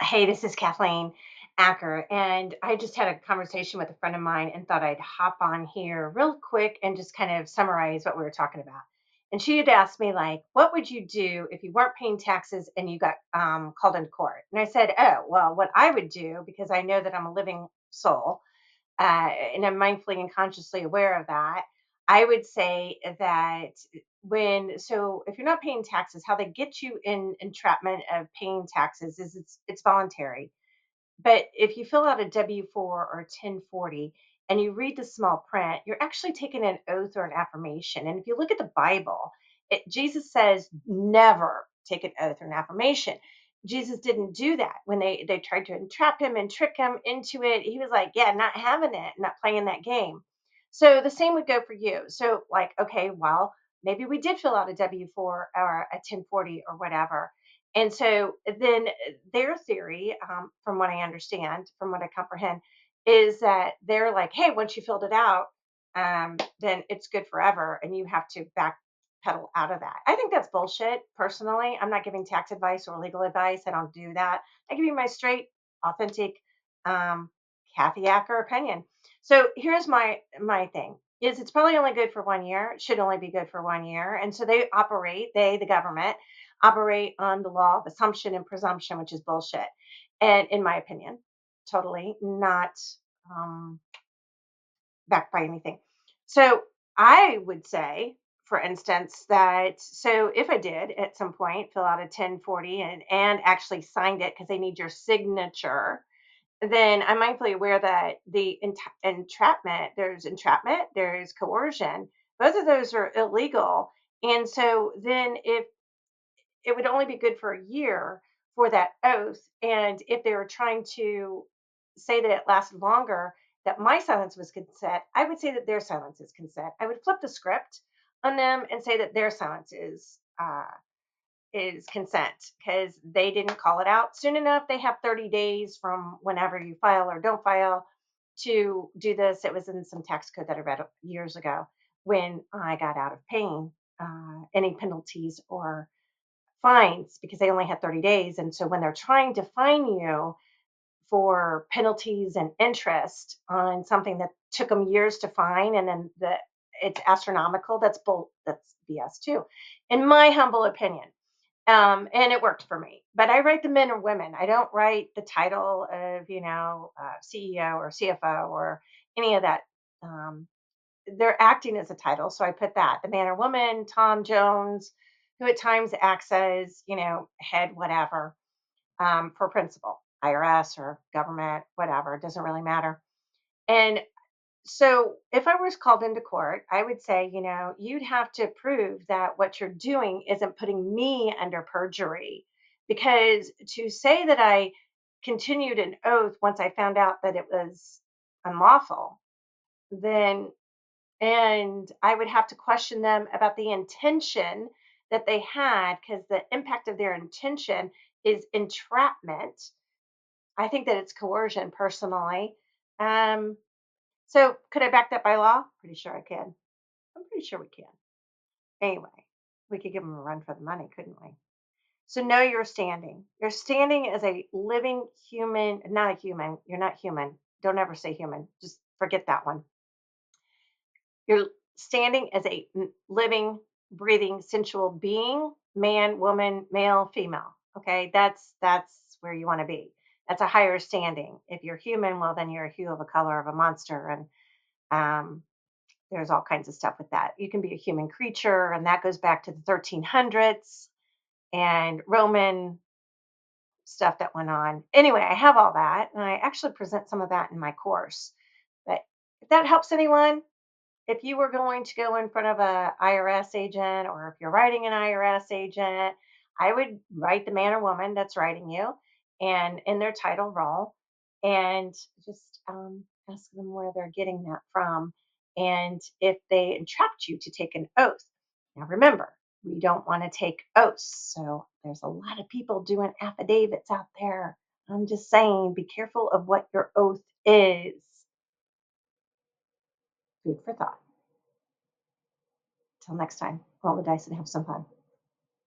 Hey, this is Kathleen Acker, and I just had a conversation with a friend of mine and thought I'd hop on here real quick and just kind of summarize what we were talking about. And she had asked me, like, what would you do if you weren't paying taxes and you got called into court? And I said, oh, well, what I would do, because I know that I'm a living soul, and I'm mindfully and consciously aware of that. I would say that so if you're not paying taxes, how they get you in entrapment of paying taxes is it's voluntary. But if you fill out a W-4 or a 1040 and you read the small print, you're actually taking an oath or an affirmation. And if you look at the Bible, Jesus says never take an oath or an affirmation. Jesus didn't do that when they tried to entrap him and trick him into it. He was like, yeah, not having it, not playing that game. So the same would go for you. So like, okay, well, maybe we did fill out a W-4 or a 1040 or whatever. And so then their theory, from what I understand, from what I comprehend, is that they're like, hey, once you filled it out, then it's good forever, and you have to backpedal out of that. I think that's bullshit. Personally, I'm not giving tax advice or legal advice. I don't do that. I give you my straight, authentic, um, Kathy Acker opinion. So here's my thing: is it's probably only good for 1 year. It should only be good for 1 year, and so the government operate on the law of assumption and presumption, which is bullshit. And in my opinion, totally not um, backed by anything. So I would say, for instance, that so if I did at some point fill out a 1040 and actually signed it because they need your signature, then I'm mindfully aware that entrapment, there's coercion. Both of those are illegal. And so then if it would only be good for a year for that oath. And if they were trying to say that it lasted longer, that my silence was consent, I would say that their silence is consent. I would flip the script on them and say that their silence is consent because they didn't call it out soon enough. They have 30 days from whenever you file or don't file to do this. It was in some tax code that I read years ago when I got out of paying any penalties or fines because they only had 30 days. And so when they're trying to fine you for penalties and interest on something that took them years to fine and then it's astronomical, that's BS too, in my humble opinion. And it worked for me. But I write the men or women. I don't write the title of, CEO or CFO or any of that. Um, they're acting as a title. So I put that the man or woman, Tom Jones, who at times acts as, head, whatever, for principal, IRS or government, whatever, it doesn't really matter. And so if I was called into court, I would say, you'd have to prove that what you're doing isn't putting me under perjury. Because to say that I continued an oath once I found out that it was unlawful, then and I would have to question them about the intention that they had because the impact of their intention is entrapment. I think that it's coercion personally. Um, so could I back that by law? Pretty sure I can. I'm pretty sure we can. Anyway, we could give them a run for the money, couldn't we? So know your standing. Your standing as a living human, not a human. You're not human. Don't ever say human. Just forget that one. You're standing as a living, breathing, sensual being, man, woman, male, female. Okay, that's where you want to be. That's a higher standing. If you're human, well, then you're a hue of a color of a monster, and um, there's all kinds of stuff with that. You can be a human creature, and that goes back to the 1300s and Roman stuff that went on. Anyway, I have all that, and I actually present some of that in my course. But if that helps anyone, if you were going to go in front of a IRS agent or if you're writing an IRS agent, I would write the man or woman that's writing you and in their title role and just ask them where they're getting that from and if they entrapped you to take an oath. Now, remember, we don't want to take oaths. So there's a lot of people doing affidavits out there. I'm just saying, be careful of what your oath is. Food for thought. Till next time, roll the dice and have some fun.